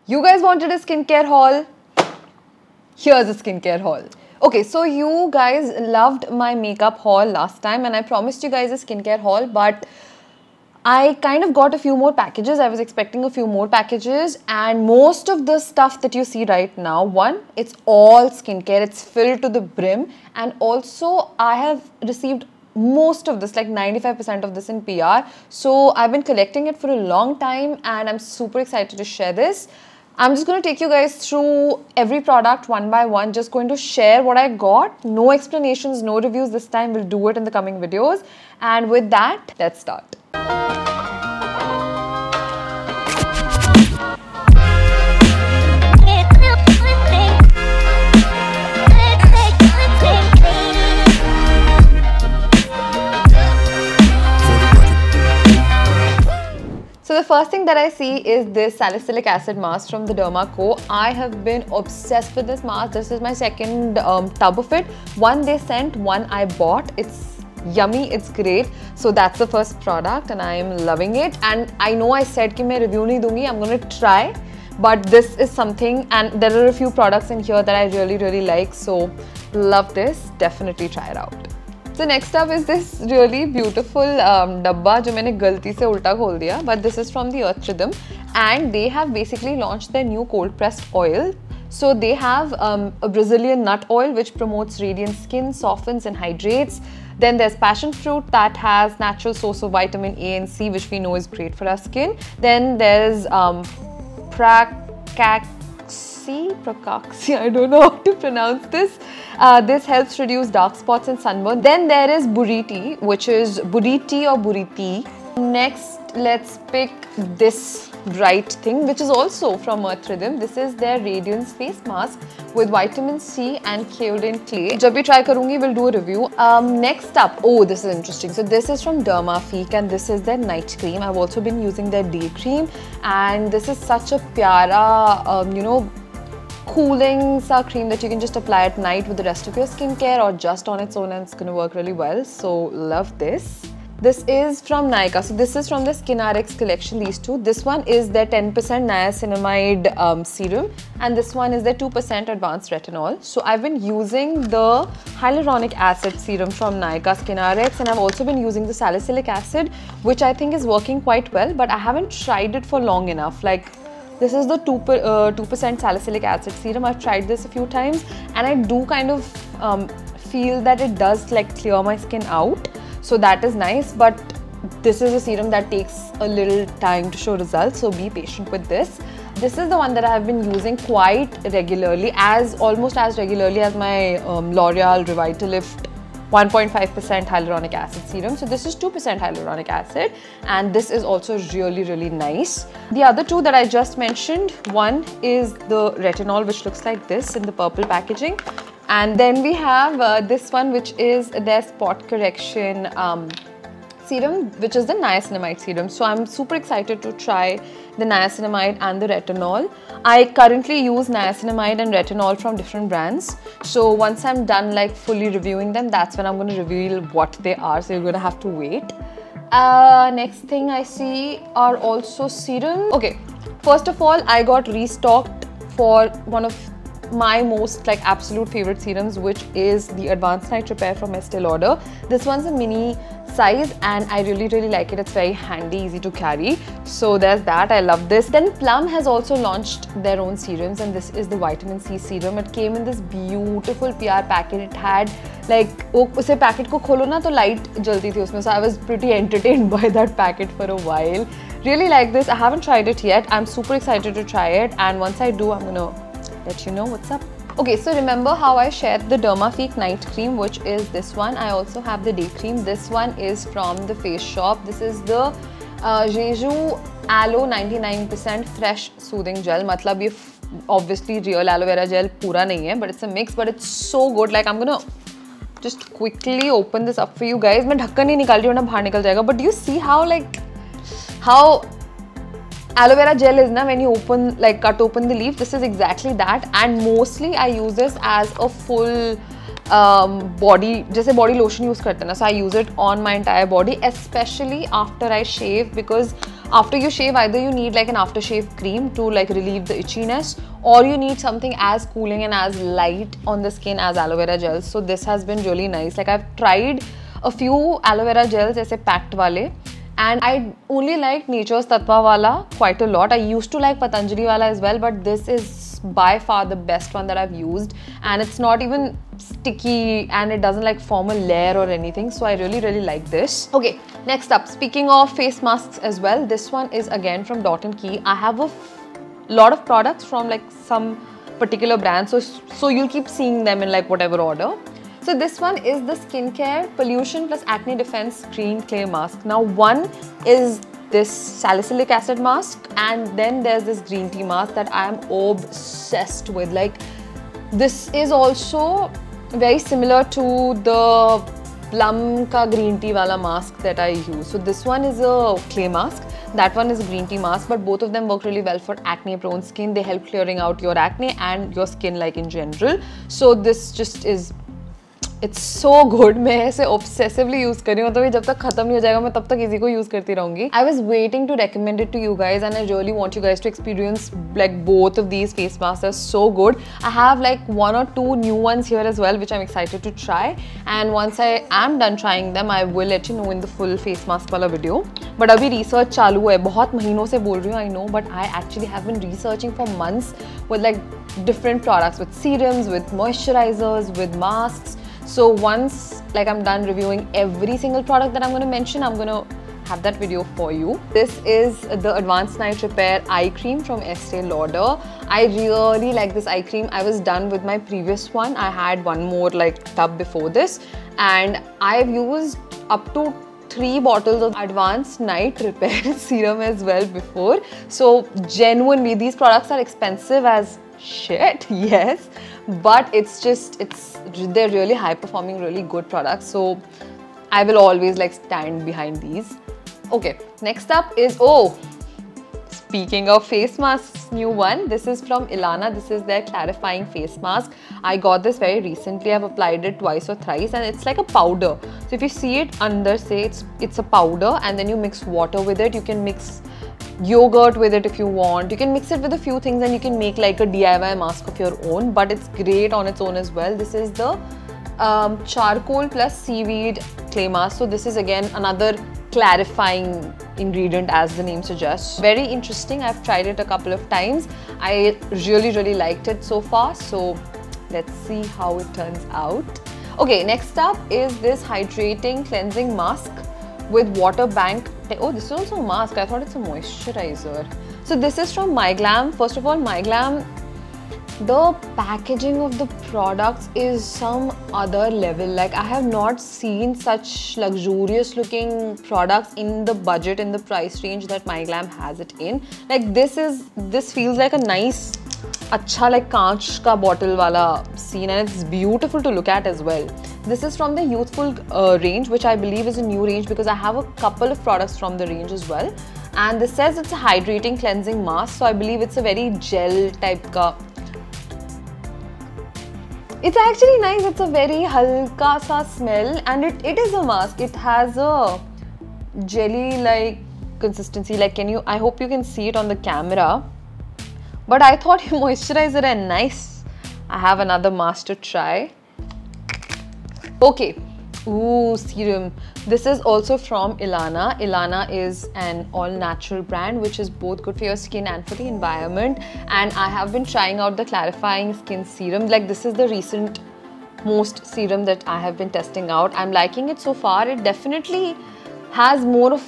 You guys wanted a skincare haul? Here's a skincare haul. Okay, so you guys loved my makeup haul last time and I promised you guys a skincare haul, but I kind of got a few more packages. I was expecting a few more packages, and most of the stuff that you see right now, one, it's all skincare. It's filled to the brim, and also I have received most of this, like 95% of this in PR. So I've been collecting it for a long time and I'm super excited to share this. I'm just going to take you guys through every product one by one, just going to share what I got. No explanations, no reviews this time. We'll do it in the coming videos. And with that, let's start. So the first thing that I see is this salicylic acid mask from the Derma Co. I have been obsessed with this mask. This is my second tub of it. One they sent, one I bought. It's yummy, it's great. So that's the first product and I am loving it. And I know I said that I review nahi dungi. I'm going to try. But this is something, and there are a few products in here that I really like. So love this. Definitely try it out. So next up is this really beautiful dabba जो मैंने गलती से उल्टा खोल दिया, but this is from the Earth Rhythm and they have basically launched their new cold pressed oil. So they have a Brazilian nut oil which promotes radiant skin, softens and hydrates. Then there's passion fruit that has natural source of vitamin A and C, which we know is great for our skin. Then there's Pracaxi, I don't know how to pronounce this. This helps reduce dark spots and sunburn. Then there is Buriti, which is Buriti or Buriti. Next, let's pick this bright thing, which is also from Earth Rhythm. This is their Radiance Face Mask with vitamin C and kaolin clay. Jab bhi try karungi, we'll do a review. Next up, oh, this is interesting. So this is from Dermafique and this is their night cream. I've also been using their day cream, and this is such a pyara, you know, cooling cream that you can just apply at night with the rest of your skincare or just on its own, and it's going to work really well. So love this. This is from Nykaa. So this is from the SkinRx collection, these two. This one is their 10% niacinamide serum and this one is their 2% advanced retinol. So I've been using the hyaluronic acid serum from Nykaa SkinRx, and I've also been using the salicylic acid, which I think is working quite well, but I haven't tried it for long enough. Like, this is the 2% salicylic acid serum. I've tried this a few times and I do kind of feel that it does like clear my skin out. So that is nice, but this is a serum that takes a little time to show results, so be patient with this. This is the one that I have been using quite regularly, almost as regularly as my L'Oreal Revitalift 1.5% hyaluronic acid serum. So this is 2% hyaluronic acid and this is also really nice. The other two that I just mentioned, one is the retinol, which looks like this in the purple packaging, and then we have this one, which is their spot correction serum, which is the niacinamide serum. So I'm super excited to try the niacinamide and the retinol. I currently use niacinamide and retinol from different brands. So once I'm done like fully reviewing them, that's when I'm going to reveal what they are. So you're going to have to wait. Next thing I see are also serums. Okay, first of all, I got restocked for one of my most like absolute favorite serums, which is the Advanced Night Repair from Estee Lauder. This one's a mini size and I really like it. It's very handy, easy to carry. So there's that. I love this. Then Plum has also launched their own serums, and this is the vitamin C serum. It came in this beautiful PR packet. It had like, उसे packet को खोलो ना तो light जलती थी उसमें. So I was pretty entertained by that packet for a while. Really like this. I haven't tried it yet. I'm super excited to try it, and once I do, I'm gonna let you know what's up. Okay, so remember how I shared the Dermafique night cream, which is this one. I also have the day cream. This one is from the Face Shop. This is the Jeju Aloe 99% fresh soothing gel. Matlab ye obviously real aloe vera gel pura nahi hai, but it's a mix, but it's so good. Like, I'm gonna just quickly open this up for you guys. मैं ढक्कन नहीं निकाल रही हूँ, ना बाहर निकल जाएगा. But do you see how like how aloe vera gel is na, when you open, like cut open the leaf, this is exactly that. And mostly I use this as a full body, जैसे body lotion use करते हैं ना, so I use it on my entire body, especially after I shave, because after you shave, either you need like an aftershave cream to like relieve the itchiness, or you need something as cooling and as light on the skin as aloe vera gels. So this has been really nice. Like I've tried a few aloe vera gels, ऐसे packed वाले, and I only like Nature's Tattva wala quite a lot. I used to like Patanjali wala as well, but this is by far the best one that I've used, and it's not even sticky and it doesn't like form a layer or anything, so I really like this. Okay, next up, speaking of face masks as well, this one is again from Dot & Key. I have a lot of products from like some particular brand, so you'll keep seeing them in like whatever order. So this one is the Skincare Pollution Plus Acne Defense Screen Clay Mask. Now one is this salicylic acid mask, and then there's this green tea mask that I am obsessed with. Like this is also very similar to the Plum ka green tea wala mask that I use. So this one is a clay mask, that one is a green tea mask, but both of them work really well for acne prone skin. They help clearing out your acne and your skin like in general. So this just is, it's so good. मैं ऐसे obsessively use कर रही हूँ, तो ये जब तक खत्म नहीं हो जाएगा मैं तब तक इसी को use करती रहूँगी. I was waiting to recommend it to you guys, and I really want you guys to experience like both of these face masks. Are so good. I have like 1 or 2 new ones here as well, which I'm excited to try. And once I am done trying them, I will let you know in the full face mask वाला video. But अभी research चालू है, बहुत महीनों से बोल रही हूँ, I know, but I actually have been researching for months with like different products, with serums, with moisturizers, with masks. So once like I'm done reviewing every single product that I'm going to mention, I'm going to have that video for you. This is the Advanced Night Repair Eye Cream from Estee Lauder. I really like this eye cream. I was done with my previous one. I had one more like tub before this, and I've used up to 3 bottles of Advanced Night Repair serum as well before. So genuinely, these products are expensive as shit, yes, but they're really high performing, really good products, so I will always like stand behind these. Okay, next up is, oh, speaking of face masks, new one. This is from Ilana. This is their clarifying face mask. I got this very recently. I've applied it twice or thrice, and it's like a powder. So if you see it under, say it's a powder, and then you mix water with it. You can mix yogurt with it if you want. You can mix it with a few things and you can make like a DIY mask of your own, but it's great on its own as well. This is the charcoal plus seaweed clay mask. So this is again another clarifying ingredient, as the name suggests. Very interesting. I've tried it a couple of times. I really liked it so far, so let's see how it turns out. Okay, next up is this hydrating cleansing mask with water bank. Oh, this is also a mask. I thought it's a moisturizer. So this is from MyGlam. First of all, MyGlam, the packaging of the products is some other level. Like I have not seen such luxurious looking products in the budget, in the price range that MyGlam has it in. Like this feels like a nice, अच्छा like कांच का bottle वाला scene, and it's beautiful to look at as well. This is from the Youthful range, which I believe is a new range because I have a couple of products from the range as well. And this says it's a hydrating cleansing mask, so I believe it's a very gel type ka. It's actually nice. It's a very halka sa smell, and it is a mask. It has a jelly like consistency. Like I hope you can see it on the camera. But I thought moisturizer and nice. I have another mask to try. Okay, ooh, serum. This is also from Ilana. Ilana is an all-natural brand which is both good for your skin and for the environment. And I have been trying out the clarifying skin serum. Like this is the recent most serum that I have been testing out. I'm liking it so far. It definitely has more of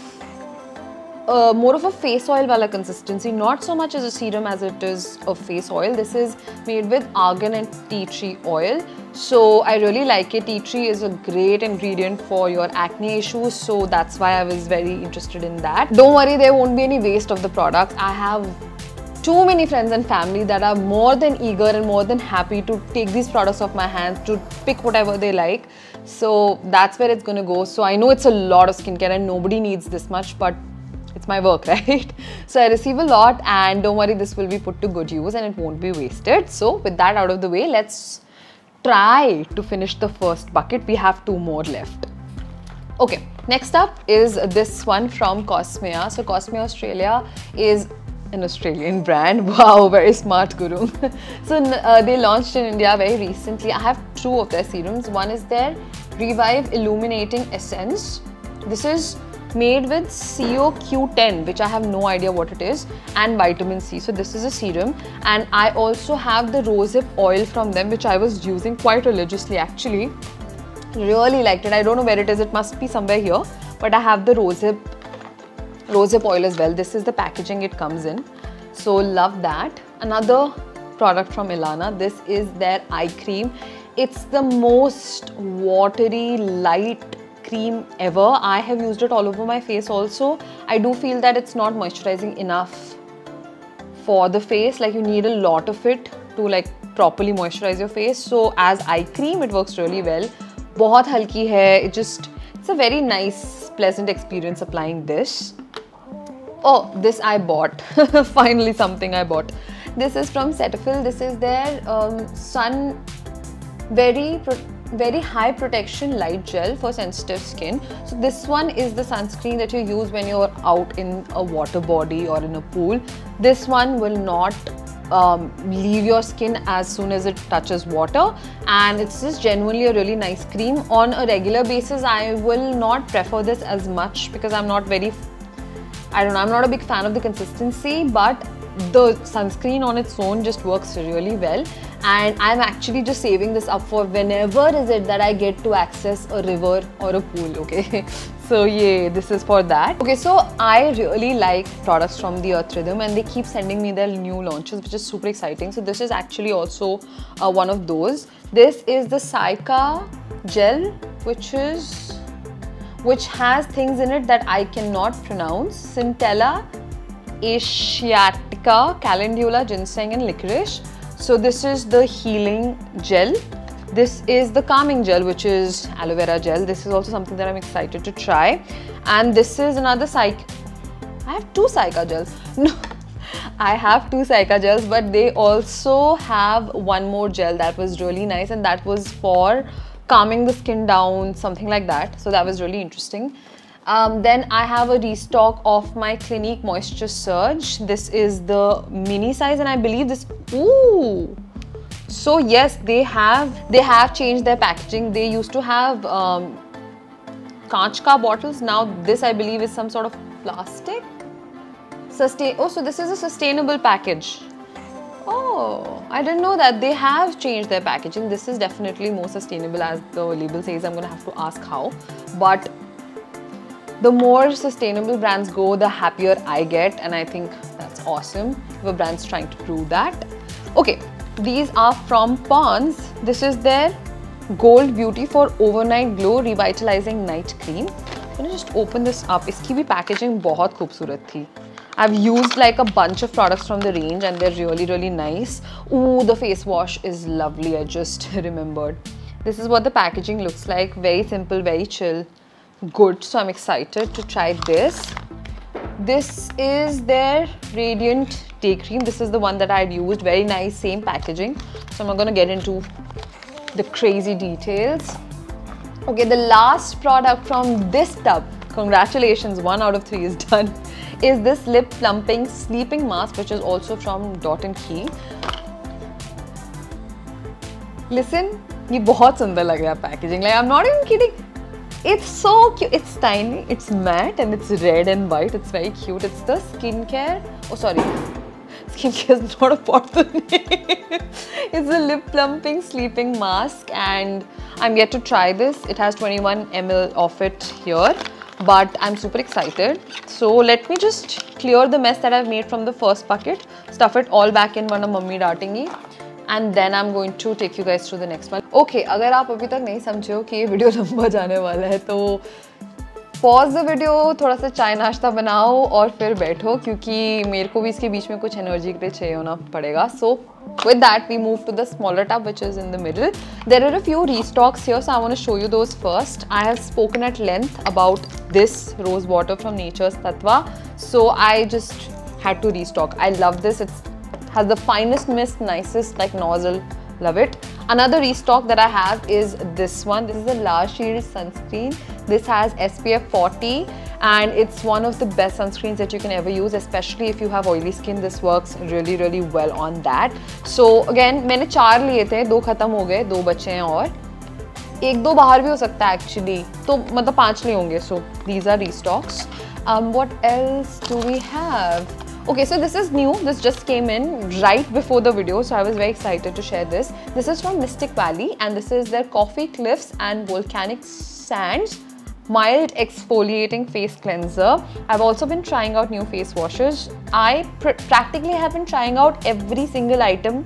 a face oil wala consistency, not so much as a serum as it is a face oil. This is made with argan and tea tree oil, so I really like it. Tea tree is a great ingredient for your acne issues, so that's why I was very interested in that. Don't worry, there won't be any waste of the product. I have too many friends and family that are more than eager and more than happy to take these products off my hands, to pick whatever they like. So that's where it's gonna go. So I know it's a lot of skincare and nobody needs this much, but it's my work, right? So I receive a lot, and don't worry, this will be put to good use and it won't be wasted. So with that out of the way, let's try to finish the first bucket. We have 2 more left. Okay, next up is this one from Cosmea. So Cosmea Australia is an Australian brand. Wow, very smart, Guru. So they launched in India very recently. I have 2 of their serums. One is their Revive Illuminating Essence. This is made with CoQ10, which I have no idea what it is, and vitamin C. So this is a serum, and I also have the rosehip oil from them, which I was using quite religiously actually. Really liked it. I don't know where it is. It must be somewhere here, but I have the rosehip oil as well. This is the packaging it comes in. So love that. Another product from Ilana. This is their eye cream. It's the most watery, light cream ever. I have used it all over my face also. I do feel that it's not moisturizing enough for the face. Like, you need a lot of it to like properly moisturize your face. So as eye cream, it works really well. बहुत हल्की है. It's a very nice, pleasant experience applying this. Oh, this I bought. Finally something I bought. This is from Cetaphil. This is their sun very high protection light gel for sensitive skin. So this one is the sunscreen that you use when you're out in a water body or in a pool. This one will not leave your skin as soon as it touches water, and it's just genuinely a really nice cream. On a regular basis, I will not prefer this as much because I'm not a big fan of the consistency, but the sunscreen on its own just works really well, and I'm actually just saving this up for whenever is it that I get to access a river or a pool, okay? So yeah, this is for that. Okay, so I really like products from the Earth Rhythm, and they keep sending me their new launches, which is super exciting. So this is actually also one of those. This is the Saika gel, which has things in it that I cannot pronounce. Centella asiatica, calendula, ginseng and licorice. So this is the healing gel. This is the calming gel, which is aloe vera gel. This is also something that I'm excited to try. And this is another I have 2 Saika gels. No, I have 2 Saika gels, but they also have one more gel that was really nice, and that was for calming the skin down, something like that. So that was really interesting. Then I have a restock of my Clinique Moisture Surge. This is the mini size, and I believe this, ooh. So yes, they have changed their packaging. They used to have kaanch ka bottles. Now this, I believe, is some sort of plastic. Oh, so this is a sustainable package. Oh, I didn't know that. They have changed their packaging. This is definitely more sustainable, as the label says. I'm gonna have to ask how, but the more sustainable brands go, the happier I get, and I think that's awesome if a brand's trying to prove that. Okay, these are from Pond's. This is their Gold Beauty for Overnight Glow Revitalizing Night Cream. I'm gonna just open this up. Iski bhi packaging बहुत खूबसूरत थी. I've used like a bunch of products from the range, and they're really, really nice. Ooh, the face wash is lovely. I just remembered. This is what the packaging looks like. Very simple, very chill. Good. So I'm excited to try this. This is their Radiant Day Cream. This is the one that I had used. Very nice, same packaging. So I'm not gonna get into the crazy details. Okay, the last product from this tub, congratulations, 1 out of 3 is done, is this Lip Plumping Sleeping Mask, which is also from Dot & Key. Listen, ये बहुत सुंदर लग रहा है packaging. Like, I'm not even kidding. It's so cute. It's tiny, it's matte, and it's red and white. It's very cute. It's the skincare. Oh, sorry. Skincare is not a part of the name. It's a lip plumping sleeping mask, and I'm yet to try this. It has 21 ml of it here, but I'm super excited. So let me just clear the mess that I've made from the first bucket, stuff it all back in, वरना mummy डांटेंगी. And then I'm going to take you guys through the next one. Okay, अगर आप अभी तक नहीं समझे हो कि ये वीडियो लंबा जाने वाला है, तो पॉज द वीडियो, थोड़ा सा चाय नाश्ता बनाओ और फिर बैठो, क्योंकि मेरे को भी इसके बीच में कुछ एनर्जी के लिए चाहिए होना पड़ेगा. So with that, we move to the smaller tub, which is in the middle. There are a few restocks here, so I want to show you those first. I have spoken at length about this rose water from Nature's Tattva, so I just had to restock. I love this. It has the finest mist, nicest like nozzle. Love it. Another restock that I have is this one. This is a La Shield sunscreen. This has SPF 40 and it's one of the best sunscreens that you can ever use, especially if you have oily skin. This works really well on that. So again, मैंने 4 लिए थे, 2 खत्म हो गए, 2 बचे हैं और 1-2 बाहर भी हो सकता है actually. तो मतलब 5 लिए होंगे. So these are restocks. What else do we have? Okay, so this is new. This just came in right before the video, so I was very excited to share this. This is from Mystic Valley and this is their Coffee Cliffs and Volcanic Sands Mild Exfoliating Face Cleanser. I've also been trying out new face washes. I practically have been trying out every single item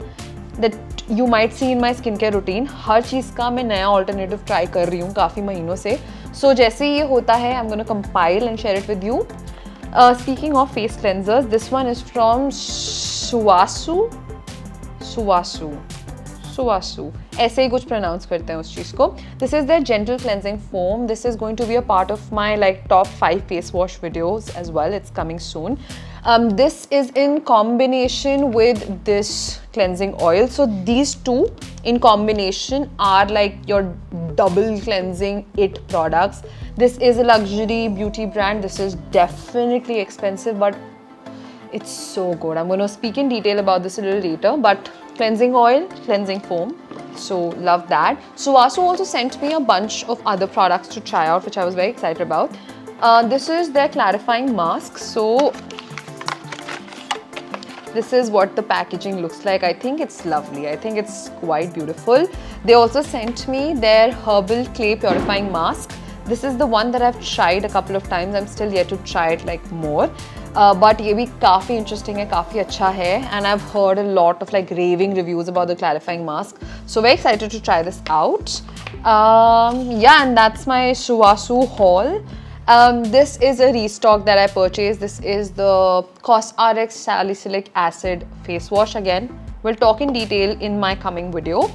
that you might see in my skincare routine. हर चीज़ का मैं नया alternative try कर रही हूँ काफ़ी महीनों से. So जैसे ये होता है, I'm gonna compile and share it with you. Speaking of face cleansers, this one is from Suvasu. ऐसे ही कुछ pronounce करते हैं उस चीज़ को. This is their gentle cleansing foam. This is going to be a part of my like top 5 face wash videos as well. It's coming soon. This is in combination with this cleansing oil. So these two in combination are like your double cleansing it products. This is a luxury beauty brand. This is definitely expensive, but it's so good. I'm going to speak in detail about this a little later, but cleansing oil, cleansing foam, so love that. Suvasu also sent me a bunch of other products to try out, which I was very excited about. This is their clarifying mask. So this is what the packaging looks like. I think it's lovely. I think it's quite beautiful. They also sent me their herbal clay purifying mask. This is the one that I've tried a couple of times. I'm still yet to try it like more. But ये भी काफ़ी interesting है, काफ़ी अच्छा है, and I've heard a lot of like raving reviews about the clarifying mask. So very excited to try this out. Yeah, and that's my Suvasu haul. This is a restock that I purchased. This is the CosRx Salicylic Acid Face Wash. Again, we'll talk in detail in my coming video.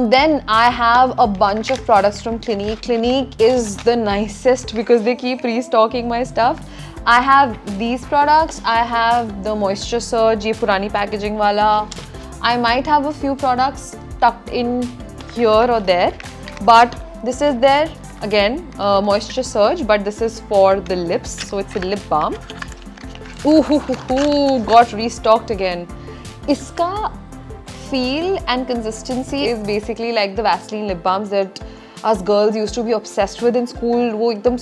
Then I have a bunch of products from Clinique. Clinique is the nicest because they keep restocking my stuff. I have these products. I have the Moisture Surge, ye purani packaging wala. I might have a few products tucked in here or there, but this is their again Moisture Surge, but this is for the lips, so it's a lip balm. Ooh, got restocked again. Iska feel and consistency is basically like the Vaseline lip balms that us girls used to be obsessed with in school. वो एकदम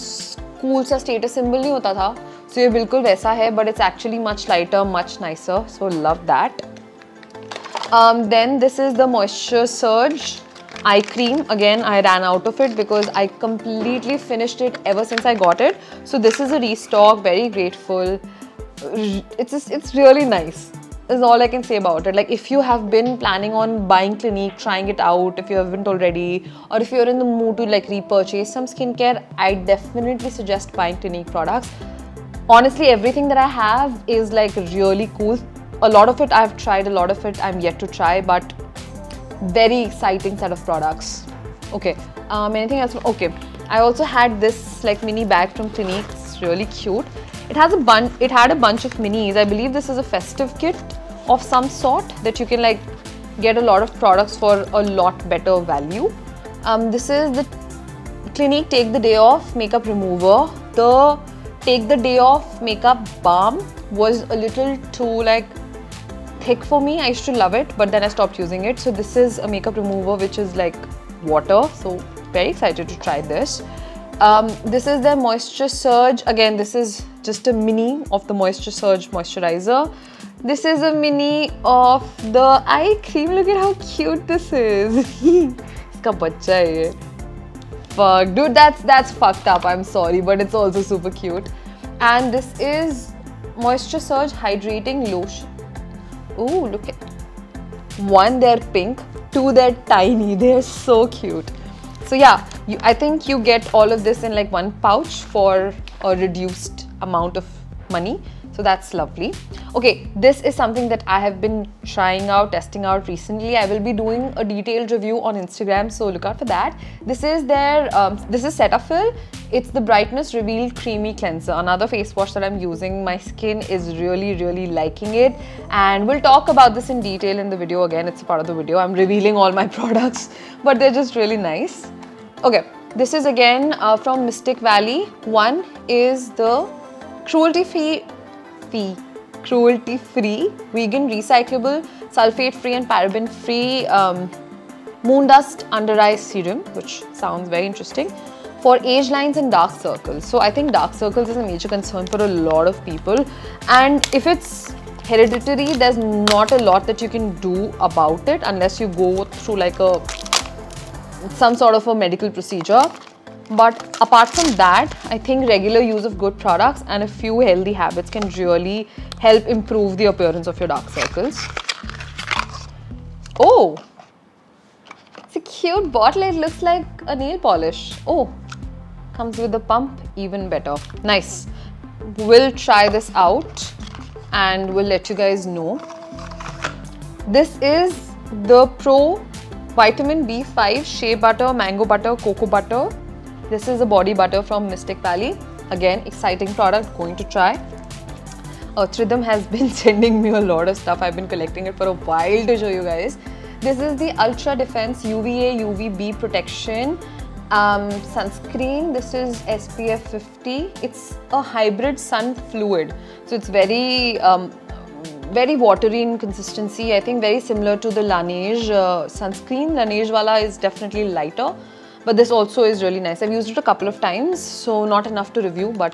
cool सा status symbol नहीं होता था. So ये बिल्कुल वैसा है, but it's actually much lighter, much nicer. So love that. Then this is the Moisture Surge eye cream. Again, I ran out of it because I completely finished it ever since I got it. So this is a restock. Very grateful. It's really nice. Is all I can say about it. Like if you have been planning on buying Clinique, trying it out, if you haven't already, or if you're in the mood to like repurchase some skincare, I definitely suggest buying Clinique products. Honestly, everything that I have is like really cool. A lot of it I've tried, a lot of it I'm yet to try, but very exciting set of products. Okay, anything else? Okay, I also had this like mini bag from Clinique. It's really cute. It had a bunch of minis. I believe this is a festive kit of some sort that you can like get a lot of products for a lot better value. This is the Clinique Take the Day Off Makeup Remover. The Take the Day Off Makeup Balm was a little too like thick for me. I used to love it, but then I stopped using it. So this is a makeup remover which is like water. So very excited to try this. This is their Moisture Surge. Again, this is just a mini of the Moisture Surge moisturizer. This is a mini of the eye cream. Look at how cute this is. Iska bachcha hai ye. Fuck, dude, that's fucked up. I'm sorry, but it's also super cute. And this is Moisture Surge Hydrating Lotion. Ooh, look at one, they're pink. Two, they're tiny. They're so cute. So yeah, I think you get all of this in like one pouch for a reduced amount of money. So So that's lovely. Okay, this is something that I have been trying out, testing out recently. I will be doing a detailed review on Instagram, so look out for that. This is their, this is Cetaphil. It's the Brightness Reveal Creamy Cleanser. Another face wash that I'm using. My skin is really liking it. And we'll talk about this in detail in the video again. It's a part of the video. I'm revealing all my products, but they're just really nice. Okay, this is again from Mystic Valley. One is the cruelty-free, vegan, recyclable, sulfate-free and paraben-free moon dust under eye serum, which sounds very interesting, for age lines and dark circles. So I think dark circles is a major concern for a lot of people, and if it's hereditary, there's not a lot that you can do about it unless you go through like some sort of a medical procedure. But apart from that, I think regular use of good products and a few healthy habits can really help improve the appearance of your dark circles. Oh, it's a cute bottle. It looks like a nail polish. Oh, comes with a pump, even better. Nice. We'll try this out and we'll let you guys know. This is the Pro Vitamin B5 Shea Butter, Mango Butter, Cocoa Butter. This is a body butter from Mystic Valley. Again, exciting product, going to try. Earth Rhythm has been sending me a lot of stuff. I've been collecting it for a while to show you guys. This is the Ultra Defense UVA UVB Protection sunscreen. This is SPF 50. It's a hybrid sun fluid. So it's very watery in consistency. I think very similar to the Laneige sunscreen. Laneige wala is definitely lighter. But this also is really nice. I've used it a couple of times, so not enough to review, but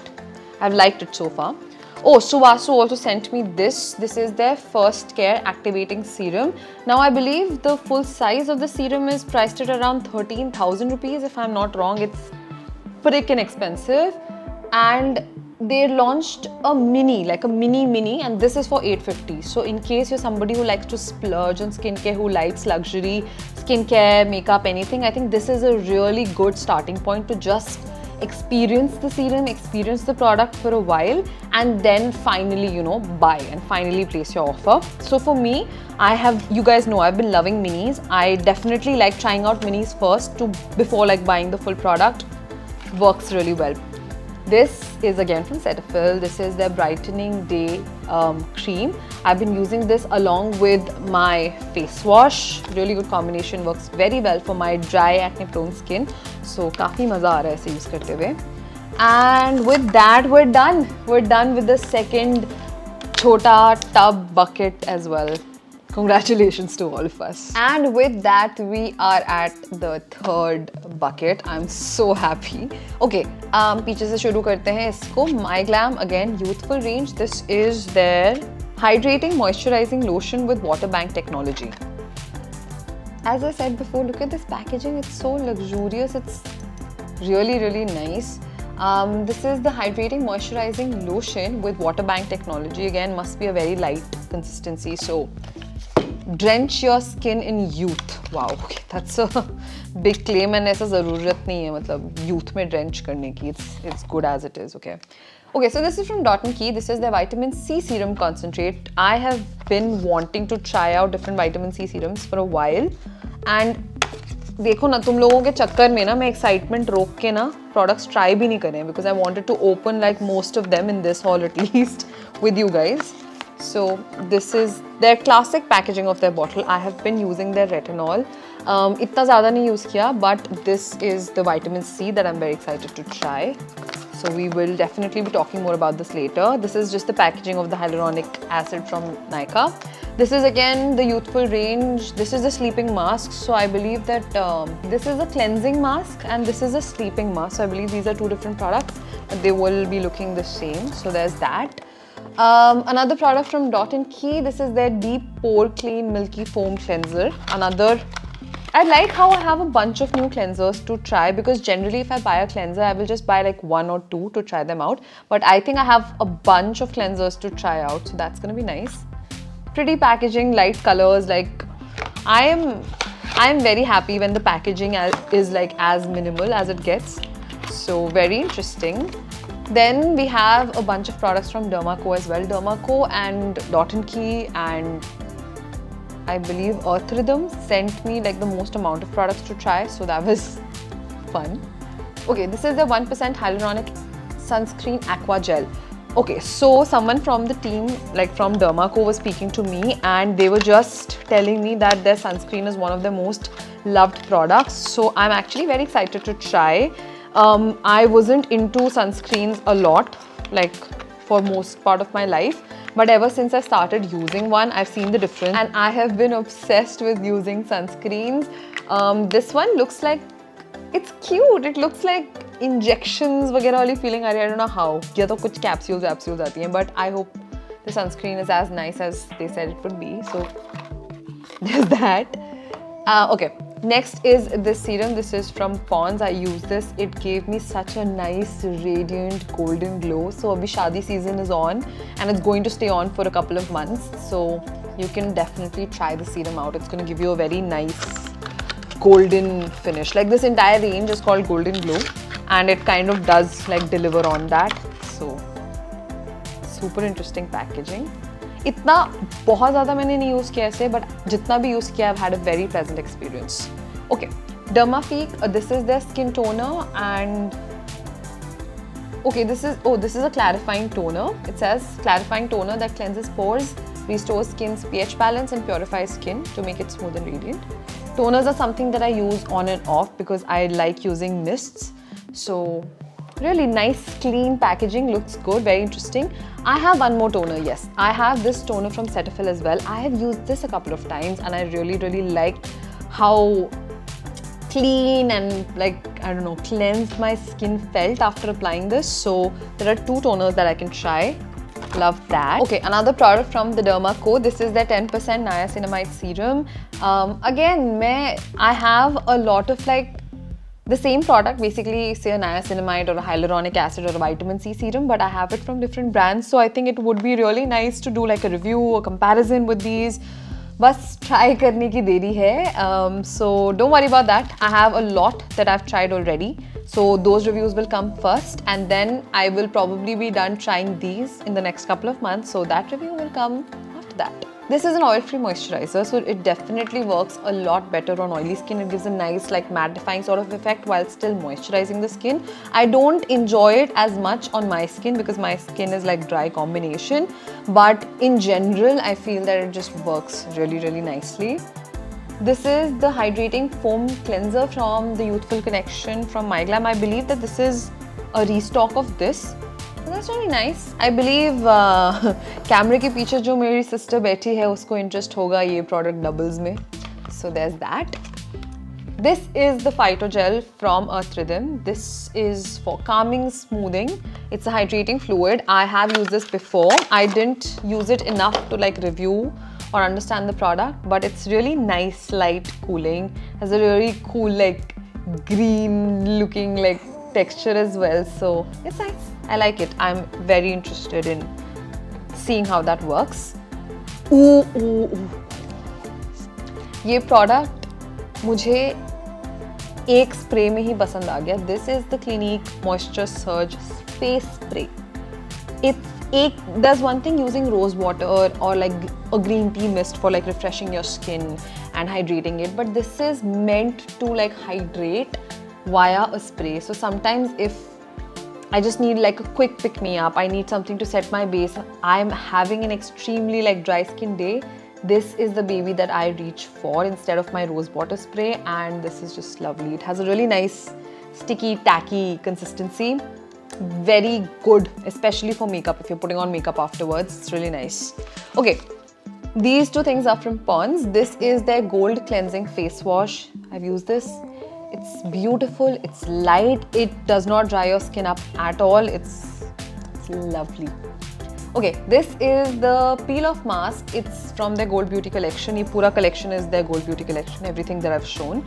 I've liked it so far. Oh, Suvasu also sent me this. This is their First Care Activating Serum. Now, I believe the full size of the serum is priced at around 13,000 rupees. If I'm not wrong, it's pretty inexpensive. And they launched a mini, like a mini, and this is for 850. So in case you're somebody who likes to splurge on skincare, who likes luxury skincare, makeup, anything, I think this is a really good starting point to just experience the serum, experience the product for a while, and then finally, you know, buy and finally place your offer. So for me, you guys know I've been loving minis. I definitely like trying out minis first before like buying the full product. Works really well. This is again from Cetaphil. This is their Brightening Day Cream. I've been using this along with my face wash. Really good combination, works very well for my dry acne prone skin. So काफी मजा आ रहा है इसे use करते हुए. And with that, we're done. We're done with the second chota tub bucket as well. Congratulations to all of us. And with that, we are at the third bucket. I'm so happy. Okay, पीछे से शुरू करते हैं इसको. MyGlam, again, youthful range. This is their hydrating moisturizing lotion with water bank technology. As I said before, look at this packaging. It's so luxurious. It's really nice. This is the hydrating moisturizing lotion with water bank technology. Again, must be a very light consistency. So drench your skin in youth. Wow, okay, that's a big claim, and ऐसा ज़रूरत नहीं है मतलब youth में drench करने की. It's good as it is. Okay. Okay, so this is from Dot & Key. This is their vitamin C serum concentrate. I have been wanting to try out different vitamin C serums for a while, and देखो ना तुम लोगों के चक्कर में ना मैं excitement रोक के ना products try भी नहीं करे because I wanted to open like most of them in this haul at least with you guys. So this is their classic packaging of their bottle. I have been using their retinol. इतना ज़्यादा नहीं use किया, but this is the vitamin C that I'm very excited to try. So we will definitely be talking more about this later. This is just the packaging of the hyaluronic acid from Nykaa. This is again the youthful range. This is the sleeping mask. So I believe that this is a cleansing mask and this is a sleeping mask. So I believe these are two different products, but they will be looking the same. So there's that. Another product from Dot & Key. This is their Deep Pore Clean Milky Foam Cleanser. I like how I have a bunch of new cleansers to try, because generally if I buy a cleanser, I will just buy like one or two to try them out. But I think I have a bunch of cleansers to try out, so that's gonna be nice. Pretty packaging, light colors. Like I am very happy when the packaging is like as minimal as it gets. So very interesting. Then we have a bunch of products from Derma Co as well. Derma Co and Dot & Key and I believe Earth Rhythm sent me like the most amount of products to try, so that was fun. Okay, this is the 1% hyaluronic sunscreen aqua gel. Okay, so someone from the team, like from Derma Co, was speaking to me and they were just telling me that their sunscreen is one of their most loved products. So I'm actually very excited to try. I wasn't into sunscreens a lot, like for most part of my life, but ever since I started using one, I've seen the difference and I have been obsessed with using sunscreens. This one looks like, it's cute. It looks like injections वगैरह वाली feeling आ रही है. I don't know how. या तो कुछ capsules आती हैं, but I hope the sunscreen is as nice as they said it would be. So there's that. Okay. Next is this serum. This is from Pond's. I use this. It gave me such a nice, radiant, golden glow. So abhi shadi season is on and it's going to stay on for a couple of months. So you can definitely try the serum out. It's going to give you a very nice golden finish. Like this entire range is called Golden Glow and it kind of does like deliver on that. So super interesting packaging. इतना बहुत ज़्यादा मैंने नहीं use किया ऐसे, but जितना भी use किया I've had a very pleasant experience. Okay, Dermafique, this is their skin toner and okay, this is a clarifying toner. It says clarifying toner that cleanses pores, restores skin's pH balance and purifies skin to make it smooth and radiant. Toners are something that I use on and off because I like using mists. So really nice, clean packaging, looks good, very interesting. I have one more toner, yes. I have this toner from Cetaphil as well. I have used this a couple of times and I really liked how clean and like, I don't know, cleansed my skin felt after applying this. So there are two toners that I can try. Love that. Okay, another product from the Derma Co. This is their 10% niacinamide serum. Again, I have a lot of like the same product, basically say a niacinamide or a hyaluronic acid or a vitamin C serum, but I have it from different brands. So I think it would be really nice to do like a review, a comparison with these. Bas try karne ki deri hai. So don't worry about that. I have a lot that I've tried already. So those reviews will come first and then I will probably be done trying these in the next couple of months. So that review will come after that. This is an oil-free moisturizer, so it definitely works a lot better on oily skin. It gives a nice like mattifying sort of effect while still moisturizing the skin. I don't enjoy it as much on my skin because my skin is like dry combination, but in general I feel that it just works really nicely. This is the hydrating foam cleanser from the Youthful Connection from MyGlam. I believe that this is a restock of this. That's really nice. I believe camera के पीछे जो मेरी sister बैठी है उसको interest होगा ये product doubles में. So there's that. This is the Phytogel from Earth Rhythm. This is for calming, smoothing. It's a hydrating fluid. I have used this before. I didn't use it enough to like review or understand the product, but it's really nice, light, cooling. Has a really cool like green looking like texture as well. So it's nice. I like it. I'm very interested in seeing how that works. ये product मुझे एक spray में ही पसंद आ गया. This is the Clinique Moisture Surge Face Spray. It does one thing using rose water or like a green tea mist for like refreshing your skin and hydrating it. But this is meant to like hydrate via a spray. So sometimes if I just need like a quick pick me up, I need something to set my base, I'm having an extremely like dry skin day, this is the baby that I reach for instead of my rose water spray, and this is just lovely. It has a really nice sticky tacky consistency, very good especially for makeup. If you're putting on makeup afterwards, it's really nice. Okay, these two things are from Pond's. This is their gold cleansing face wash. I've used this. It's beautiful, it's light, it does not dry your skin up at all. It's lovely. Okay, this is the peel off mask. It's from their Gold Beauty collection. This pura collection is their Gold Beauty collection, everything that I've shown.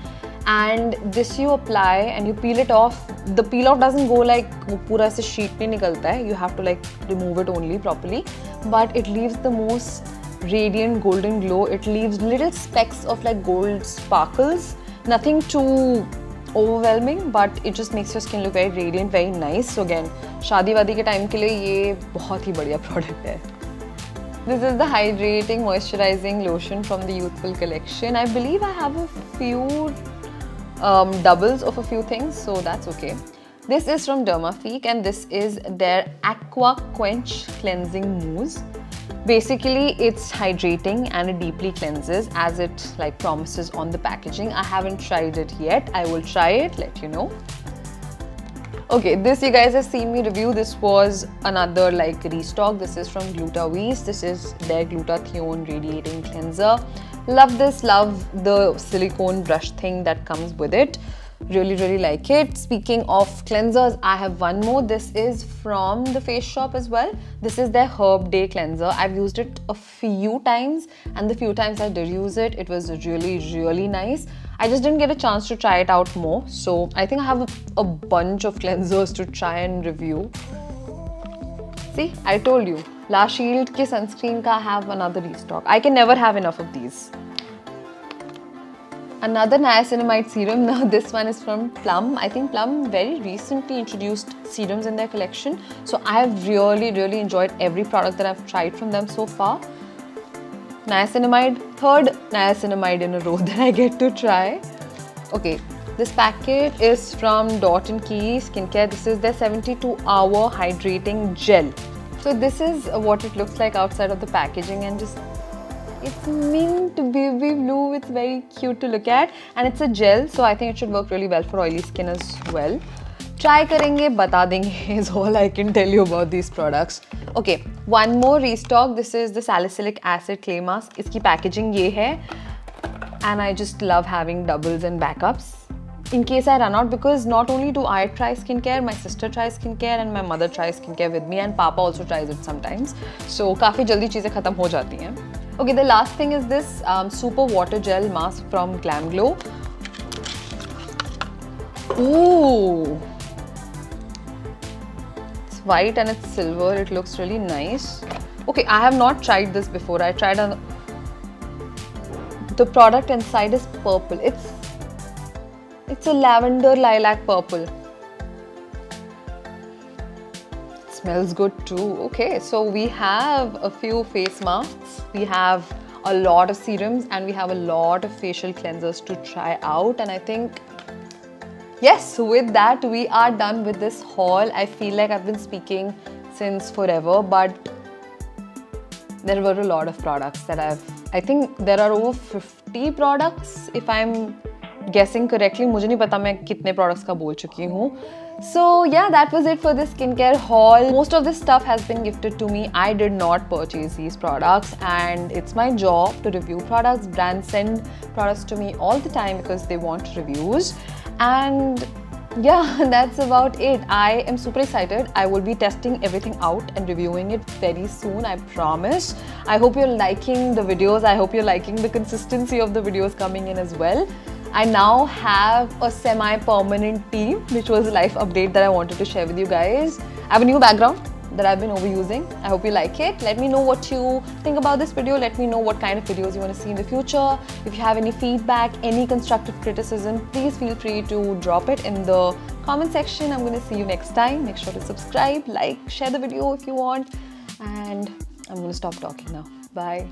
And this you apply and you peel it off. The peel off doesn't go like pura se sheet nahi nikalta hai. You have to like remove it only properly. But it leaves the most radiant golden glow. It leaves little specks of like gold sparkles. Nothing too overwhelming, but it just makes your skin look very radiant, very nice. So again, शादी वादी के time के लिए ये बहुत ही बढ़िया product है. This is the hydrating moisturizing lotion from the Youthful collection. I believe I have a few doubles of a few things, so that's okay. This is from Dermafique and this is their Aqua Quench Cleansing Mousse. Basically, it's hydrating and it deeply cleanses as it like promises on the packaging. I haven't tried it yet. I will try it, let you know. Okay, this you guys have seen me review. This was another like restock. This is from Glutavis. This is their Glutathione Radiating Cleanser. Love this, love the silicone brush thing that comes with it. Really like it. Speaking of cleansers, I have one more. This is from the Face Shop as well. This is their Herb Day Cleanser. I've used it a few times, and the few times I did use it, it was really nice. I just didn't get a chance to try it out more, so I think I have a bunch of cleansers to try and review. See, I told you, La Shield ke sunscreen ka I have another restock. I can never have enough of these. Another niacinamide serum. Now this one is from Plum. I think Plum very recently introduced serums in their collection. So I have really enjoyed every product that I've tried from them so far. Niacinamide, third niacinamide in a row that I get to try. Okay, this packet is from Dot & Key Skincare. This is their 72-hour hydrating gel. So this is what it looks like outside of the packaging, and just it's mint baby blue. It's very cute to look at, and it's a gel, so I think it should work really well for oily skin as well. Try करेंगे, बता देंगे is all I can tell you about these products. Okay, one more restock. This is the Salicylic Acid Clay Mask. इसकी packaging ये है, and I just love having doubles and backups in case I run out, because not only do I try skincare, my sister tries skincare and my mother tries skincare with me, and Papa also tries it sometimes. So काफ़ी जल्दी चीज़ें ख़त्म हो जाती हैं. Okay, the last thing is this Super Water Gel Mask from Glam Glow. Ooh! It's white and it's silver. It looks really nice. Okay, I have not tried this before. I tried the product inside is purple. It's a lavender lilac purple. Smells good too. Okay, so we have a few face masks, we have a lot of serums, and we have a lot of facial cleansers to try out. And I think, yes, with that we are done with this haul. I feel like I've been speaking since forever, but there were a lot of products that I think there are over 50 products if I'm guessing correctly. मुझे नहीं पता मैं कितने products का बोल चुकी हूँ. So yeah, that was it for this skincare haul. Most of this stuff has been gifted to me. I did not purchase these products, and it's my job to review products. Brands send products to me all the time because they want reviews. And yeah, that's about it. I am super excited. I will be testing everything out and reviewing it very soon, I promise. I hope you're liking the videos. I hope you're liking the consistency of the videos coming in as well. I now have a semi-permanent team, which was a life update that I wanted to share with you guys. I have a new background that I've been overusing. I hope you like it. Let me know what you think about this video. Let me know what kind of videos you want to see in the future. If you have any feedback, any constructive criticism, please feel free to drop it in the comment section. I'm going to see you next time. Make sure to subscribe, like, share the video if you want. And I'm going to stop talking now. Bye.